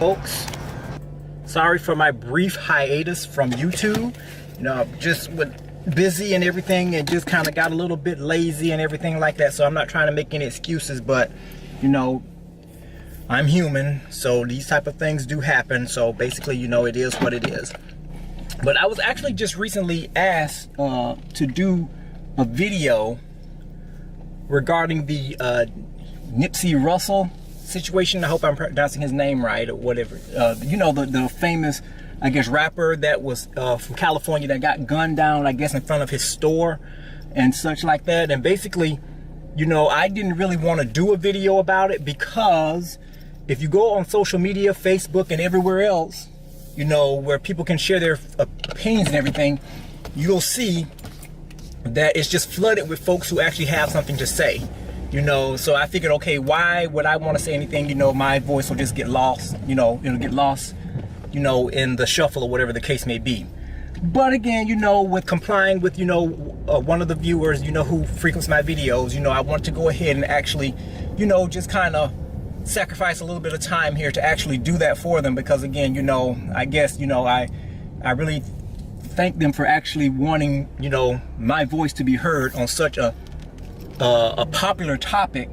folks. Sorry for my brief hiatus from YouTube. You know, I'm just busy and everything, and just kind of got a little bit lazy and everything like that. So I'm not trying to make any excuses, but you know, I'm human, so these type of things do happen. So basically, you know, it is what it is. But I was actually just recently asked to do a video regarding the Nipsey Hussle situation. I hope I'm pronouncing his name right or whatever. You know, the famous, I guess, rapper that was from California that got gunned down, I guess, in front of his store and such like that. And basically, you know, I didn't really want to do a video about it because if you go on social media, Facebook and everywhere else, you know, where people can share their opinions and everything, you'll see that it's just flooded with folks who actually have something to say. You know, so I figured, okay, why would I want to say anything? You know, my voice will just get lost, you know, it'll get lost, you know, in the shuffle or whatever the case may be. But again, you know, with complying with, you know, one of the viewers, you know, who frequents my videos, you know, I want to go ahead and actually, you know, just kind of sacrifice a little bit of time here to actually do that for them. Because again, you know, I guess, you know, I really thank them for actually wanting, you know, my voice to be heard on such a popular topic,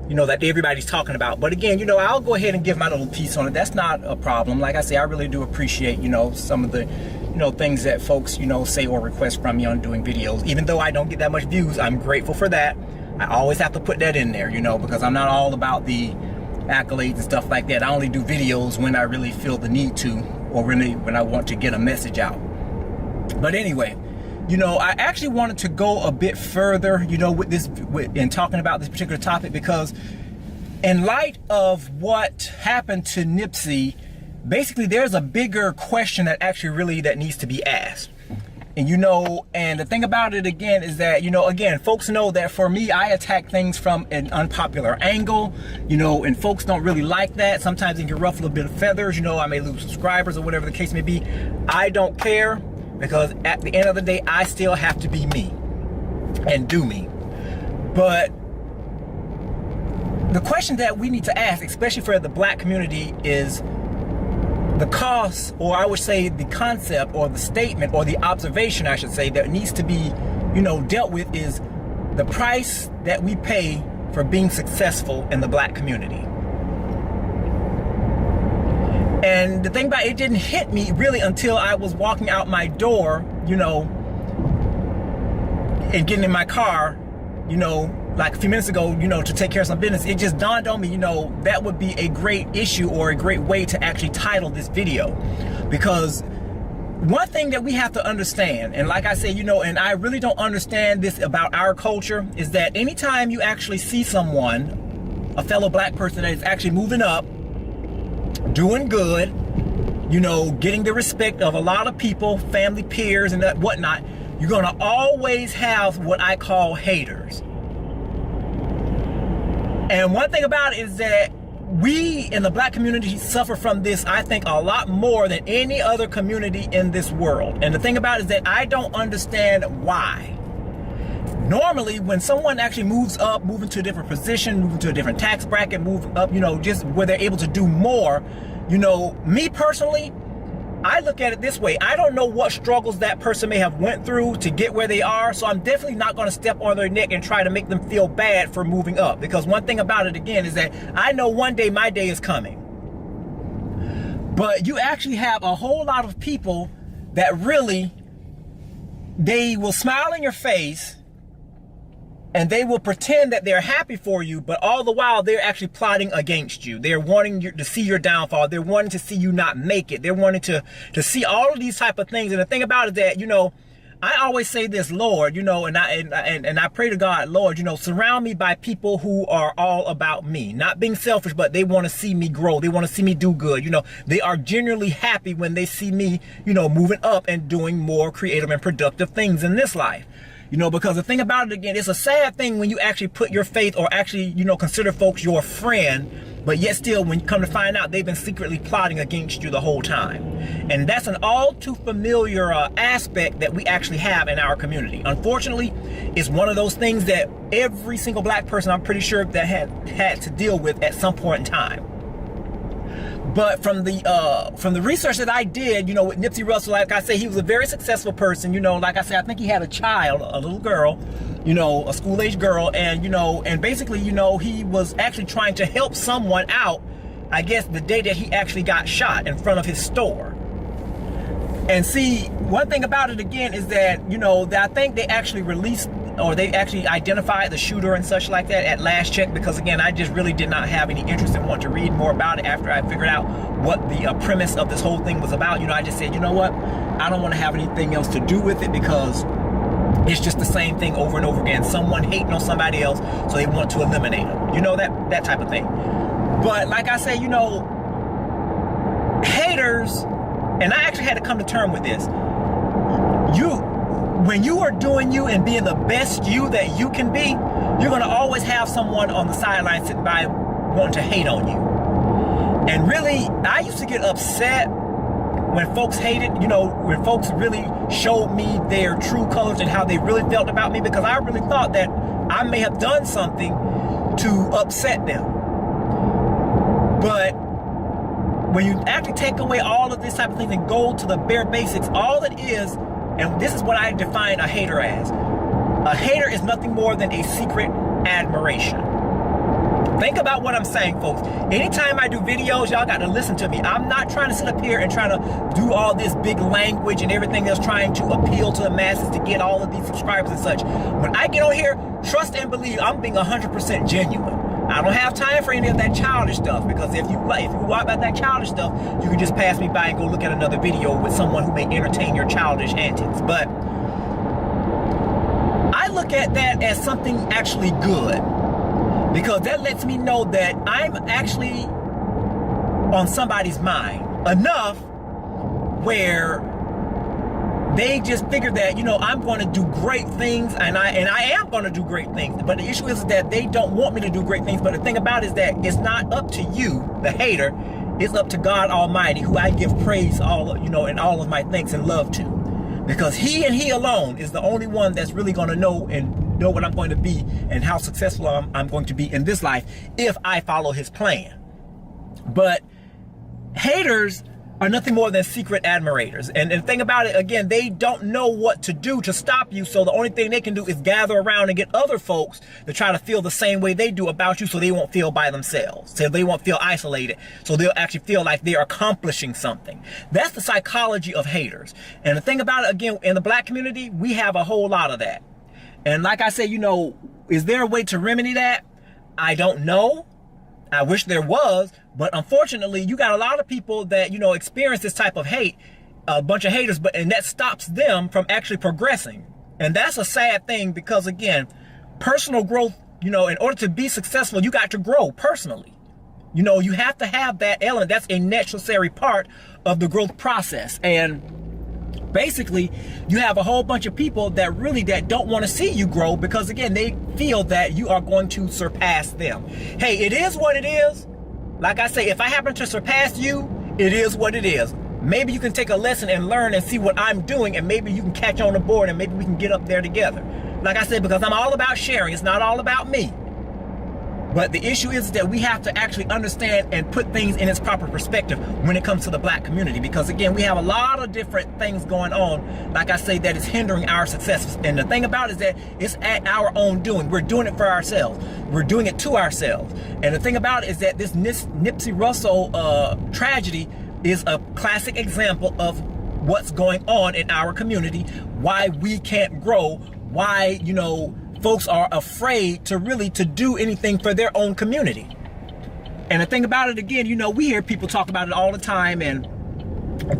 you know, that everybody's talking about. But again, you know, I'll go ahead and give my little piece on it. That's not a problem. Like I say, I really do appreciate, you know, some of the, you know, things that folks, you know, say or request from me on doing videos. Even though I don't get that much views, I'm grateful for that. I always have to put that in there, you know, because I'm not all about the accolades and stuff like that. I only do videos when I really feel the need to, or really when I want to get a message out. But anyway, you know, I actually wanted to go a bit further, you know, in talking about this particular topic, because in light of what happened to Nipsey, basically there's a bigger question that actually that needs to be asked. And you know, and the thing about it again is that, you know, again, folks know that for me, I attack things from an unpopular angle, you know, and folks don't really like that. Sometimes it can ruffle a bit of feathers, you know, I may lose subscribers or whatever the case may be. I don't care. Because at the end of the day, I still have to be me and do me. But the question that we need to ask, especially for the black community, is the cost, or I would say the concept or the statement or the observation, I should say, that needs to be, you know, dealt with is the price that we pay for being successful in the black community. And the thing about it didn't hit me really until I was walking out my door, you know, and getting in my car, you know, like a few minutes ago, you know, to take care of some business. It just dawned on me, you know, that would be a great issue or a great way to actually title this video. Because one thing that we have to understand, and like I say, you know, and I really don't understand this about our culture, is that anytime you actually see someone, a fellow black person that is actually moving up, doing good, you know, getting the respect of a lot of people, family, peers, and that whatnot, you're gonna always have what I call haters. And one thing about it is that we in the black community suffer from this, I think, a lot more than any other community in this world. And the thing about it is that I don't understand why. Normally, when someone actually moves up, move into a different position, move into a different tax bracket, move up, you know, just where they're able to do more, you know, me personally, I look at it this way. I don't know what struggles that person may have went through to get where they are, so I'm definitely not going to step on their neck and try to make them feel bad for moving up. Because one thing about it, again, is that I know one day my day is coming. But you actually have a whole lot of people that really, they will smile in your face, and they will pretend that they're happy for you, but all the while they're actually plotting against you. They're wanting you to see your downfall. They're wanting to see you not make it. They're wanting to see all of these type of things. And the thing about it is that, you know, I always say this, Lord, you know, and I pray to God, Lord, you know, surround me by people who are all about me, not being selfish, but they want to see me grow. They want to see me do good. You know, they are genuinely happy when they see me, you know, moving up and doing more creative and productive things in this life. You know, because the thing about it, again, it's a sad thing when you actually put your faith or actually, you know, consider folks your friend, but yet still, when you come to find out, they've been secretly plotting against you the whole time. And that's an all too familiar aspect that we actually have in our community. Unfortunately, it's one of those things that every single black person, I'm pretty sure, that had to deal with at some point in time. But from the research that I did, you know, with Nipsey Hussle, like I say, he was a very successful person. You know, like I said, I think he had a child, a little girl, you know, a school-age girl, and you know, and basically, you know, he was actually trying to help someone out, I guess, the day that he actually got shot in front of his store. And see, one thing about it again is that, you know, that I think they actually released, or they actually identified the shooter and such like that at last check, because again, I just really did not have any interest in wanting to read more about it after I figured out what the premise of this whole thing was about. You know, I just said, you know what, I don't want to have anything else to do with it, because it's just the same thing over and over again. Someone hating on somebody else, so they want to eliminate them. You know, that type of thing. But like I say, you know, haters, and I actually had to come to terms with this. When you are doing you and being the best you that you can be, you're gonna always have someone on the sideline sitting by wanting to hate on you. And really, I used to get upset when folks hated, you know, when folks really showed me their true colors and how they really felt about me, because I really thought that I may have done something to upset them. But when you actually take away all of this type of things and go to the bare basics, all it is, and this is what I define a hater as. A hater is nothing more than a secret admiration. Think about what I'm saying, folks. Anytime I do videos, y'all got to listen to me. I'm not trying to sit up here and try to do all this big language and everything that's trying to appeal to the masses to get all of these subscribers and such. When I get on here, trust and believe I'm being 100% genuine. I don't have time for any of that childish stuff, because if you walk about that childish stuff, you can just pass me by and go look at another video with someone who may entertain your childish antics. But I look at that as something actually good, because that lets me know that I'm actually on somebody's mind enough where they just figure that, you know, I'm going to do great things, and I am going to do great things. But the issue is that they don't want me to do great things. But the thing about it is that it's not up to you, the hater. It's up to God Almighty, who I give praise all, you know, and all of my thanks and love to, because He and He alone is the only one that's really going to know what I'm going to be and how successful I'm going to be in this life if I follow His plan. But haters are nothing more than secret admirators. And the thing about it, again, they don't know what to do to stop you. So the only thing they can do is gather around and get other folks to try to feel the same way they do about you, so they won't feel by themselves. So they won't feel isolated. So they'll actually feel like they're accomplishing something. That's the psychology of haters. And the thing about it, again, in the black community, we have a whole lot of that. And like I said, you know, is there a way to remedy that? I don't know. I wish there was, but unfortunately, you got a lot of people that, you know, experience this type of hate, a bunch of haters, and that stops them from actually progressing. And that's a sad thing, because again, personal growth, you know, in order to be successful, you got to grow personally. You know, you have to have that element. That's a necessary part of the growth process. And basically, you have a whole bunch of people that don't want to see you grow, because again, they feel that you are going to surpass them. Hey, it is what it is. Like I say, if I happen to surpass you, it is what it is. Maybe you can take a lesson and learn and see what I'm doing, and maybe you can catch on the board, and maybe we can get up there together. Like I said, because I'm all about sharing. It's not all about me. But the issue is that we have to actually understand and put things in its proper perspective when it comes to the black community. Because again, we have a lot of different things going on, like I say, that is hindering our success. And the thing about it is that it's at our own doing. We're doing it for ourselves. We're doing it to ourselves. And the thing about it is that this Nipsey Hussle tragedy is a classic example of what's going on in our community, why we can't grow, why, you know, folks are afraid to do anything for their own community. And the thing about it, again, you know, we hear people talk about it all the time, and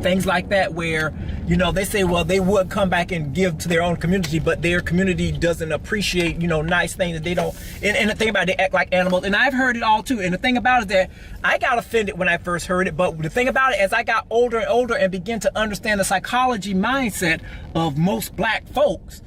things like that, where, you know, they say, well, they would come back and give to their own community, but their community doesn't appreciate, you know, nice things that they don't. And the thing about it, they act like animals. And I've heard it all too. And the thing about it is that I got offended when I first heard it. But the thing about it, as I got older and older and began to understand the psychology mindset of most black folks,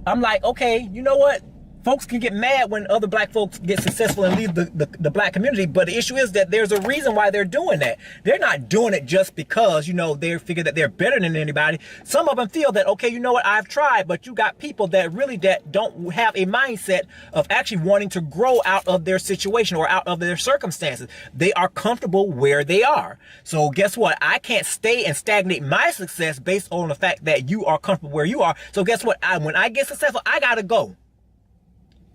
I'm like, okay, you know what? folks can get mad when other black folks get successful and leave the black community, but the issue is that there's a reason why they're doing that. They're not doing it just because, you know, they figure that they're better than anybody. Some of them feel that, okay, you know what, I've tried, but you got people that really that don't have a mindset of actually wanting to grow out of their situation or out of their circumstances. They are comfortable where they are. So guess what? I can't stay and stagnate my success based on the fact that you are comfortable where you are. So guess what? When I get successful, I gotta go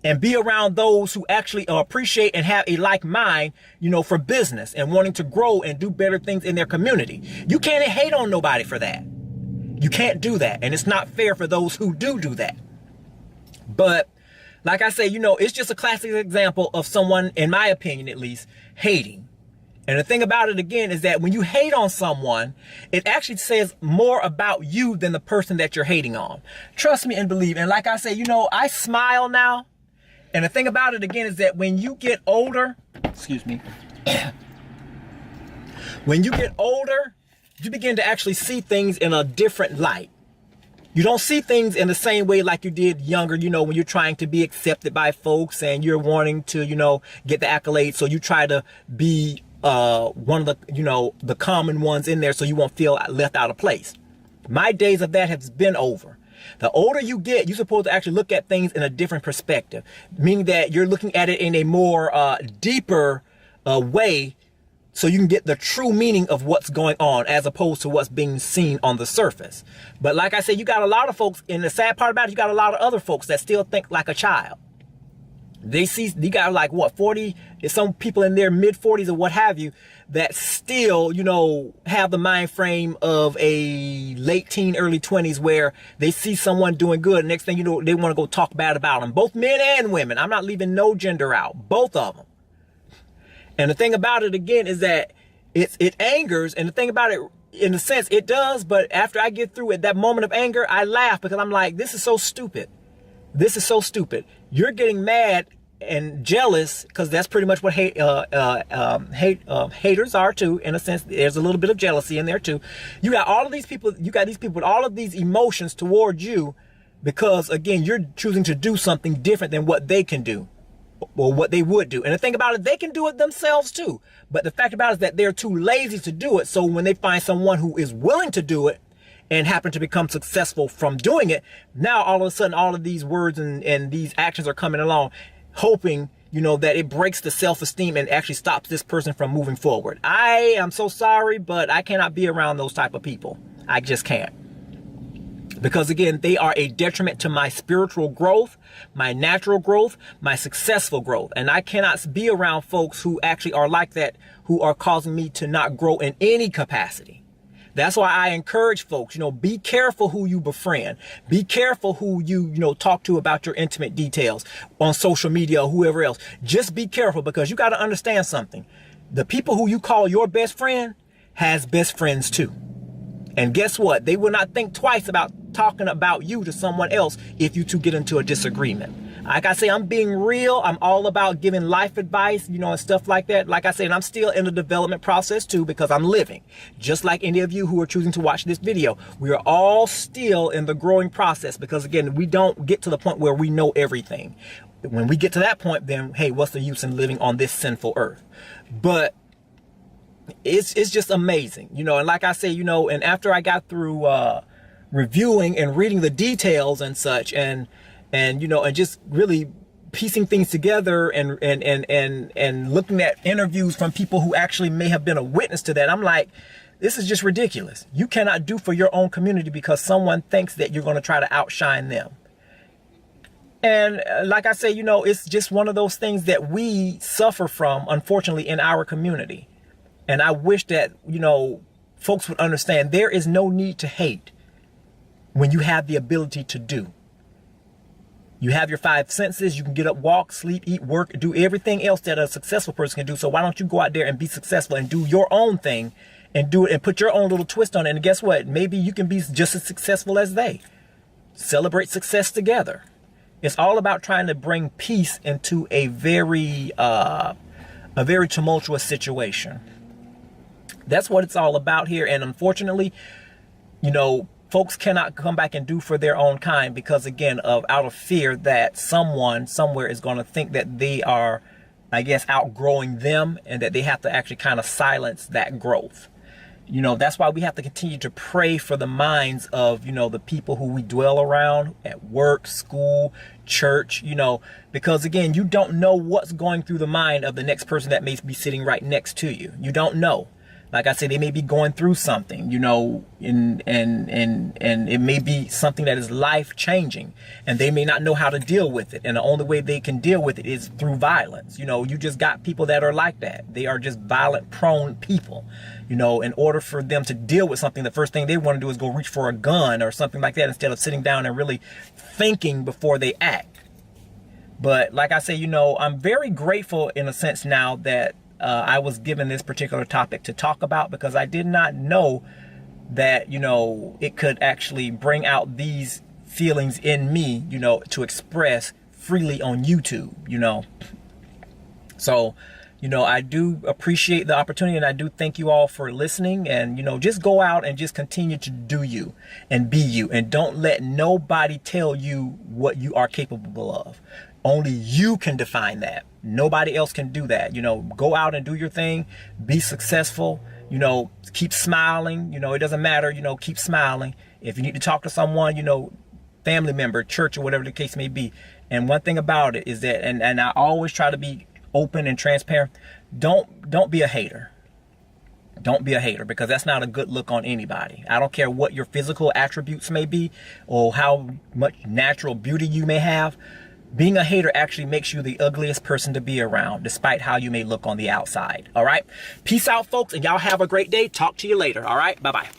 and be around those who actually appreciate and have a like mind, you know, for business and wanting to grow and do better things in their community. You can't hate on nobody for that. You can't do that. And it's not fair for those who do that. But like I say, you know, it's just a classic example of someone, in my opinion at least, hating. And the thing about it again is that when you hate on someone, it actually says more about you than the person that you're hating on. Trust me and believe. And like I say, you know, I smile now. And the thing about it again is that when you get older, excuse me, when you get older, you begin to actually see things in a different light. You don't see things in the same way like you did younger, you know, when you're trying to be accepted by folks and you're wanting to, you know, get the accolades. So you try to be one of the, you know, the common ones in there so you won't feel left out of place. My days of that have been over. The older you get, you're supposed to actually look at things in a different perspective, meaning that you're looking at it in a more deeper way so you can get the true meaning of what's going on as opposed to what's being seen on the surface. But like I said, you got a lot of folks, and the sad part about it, you got a lot of other folks that still think like a child. They see, you got like what, 40, some people in their mid 40s or what have you, that still, you know, have the mind frame of a late teen, early 20s where they see someone doing good. Next thing you know, they want to go talk bad about them, both men and women. I'm not leaving no gender out, both of them. And the thing about it again is that it angers. And the thing about it, in a sense, it does. But after I get through it, that moment of anger, I laugh because I'm like, this is so stupid. This is so stupid. You're getting mad and jealous because that's pretty much what haters are too. In a sense, there's a little bit of jealousy in there too. You got all of these people. You got these people with all of these emotions towards you because, again, you're choosing to do something different than what they can do. Or what they would do. And the thing about it, they can do it themselves too. But the fact about it is that they're too lazy to do it. So when they find someone who is willing to do it and happen to become successful from doing it, now all of a sudden all of these words and these actions are coming along, hoping, you know, that it breaks the self-esteem and actually stops this person from moving forward. I am so sorry, but I cannot be around those type of people. I just can't. Because again, they are a detriment to my spiritual growth, my natural growth, my successful growth. And I cannot be around folks who actually are like that, who are causing me to not grow in any capacity. That's why I encourage folks, you know, be careful who you befriend. Be careful who you talk to about your intimate details on social media or whoever else. Just be careful, because you got to understand something. The people who you call your best friend has best friends too. And guess what? They will not think twice about talking about you to someone else if you two get into a disagreement. Like I say, I'm being real. I'm all about giving life advice, you know, and stuff like that. Like I said, I'm still in the development process too, because I'm living. Just like any of you who are choosing to watch this video, we are all still in the growing process, because again, we don't get to the point where we know everything. When we get to that point, then, hey, what's the use in living on this sinful earth? But it's just amazing, you know. And like I say, you know, and after I got through reviewing and reading the details and such, and you know, and just really piecing things together and looking at interviews from people who actually may have been a witness to that, I'm like, this is just ridiculous. You cannot do for your own community because someone thinks that you're going to try to outshine them. And like I say, you know, it's just one of those things that we suffer from, unfortunately, in our community. And I wish that, you know, folks would understand there is no need to hate when you have the ability to do. You have your 5 senses. You can get up, walk, sleep, eat, work, do everything else that a successful person can do. So why don't you go out there and be successful and do your own thing and do it and put your own little twist on it? And guess what? Maybe you can be just as successful as they. Celebrate success together. It's all about trying to bring peace into a very tumultuous situation. That's what it's all about here. And unfortunately, you know, folks cannot come back and do for their own kind because, again, out of fear that someone somewhere is going to think that they are, I guess, outgrowing them, and that they have to actually kind of silence that growth. You know, that's why we have to continue to pray for the minds of, you know, the people who we dwell around at work, school, church, you know, because, again, you don't know what's going through the mind of the next person that may be sitting right next to you. You don't know. Like I said, they may be going through something, you know, and it may be something that is life changing, and they may not know how to deal with it. And the only way they can deal with it is through violence. You know, you just got people that are like that. They are just violent prone people. You know, in order for them to deal with something, the first thing they want to do is go reach for a gun or something like that, instead of sitting down and really thinking before they act. But like I say, you know, I'm very grateful in a sense now that I was given this particular topic to talk about, because I did not know that, you know, it could actually bring out these feelings in me, you know, to express freely on YouTube, you know. So, you know, I do appreciate the opportunity, and I do thank you all for listening. And, you know, just go out and just continue to do you and be you, and don't let nobody tell you what you are capable of. Only you can define that. Nobody else can do that. You know, go out and do your thing, be successful, you know, keep smiling. You know, it doesn't matter, you know, keep smiling. If you need to talk to someone, you know, family member, church, or whatever the case may be. And one thing about it is that, and I always try to be open and transparent, don't be a hater. Don't be a hater, because that's not a good look on anybody. I don't care what your physical attributes may be or how much natural beauty you may have. Being a hater actually makes you the ugliest person to be around, despite how you may look on the outside. All right. Peace out, folks, and y'all have a great day. Talk to you later. All right. Bye-bye.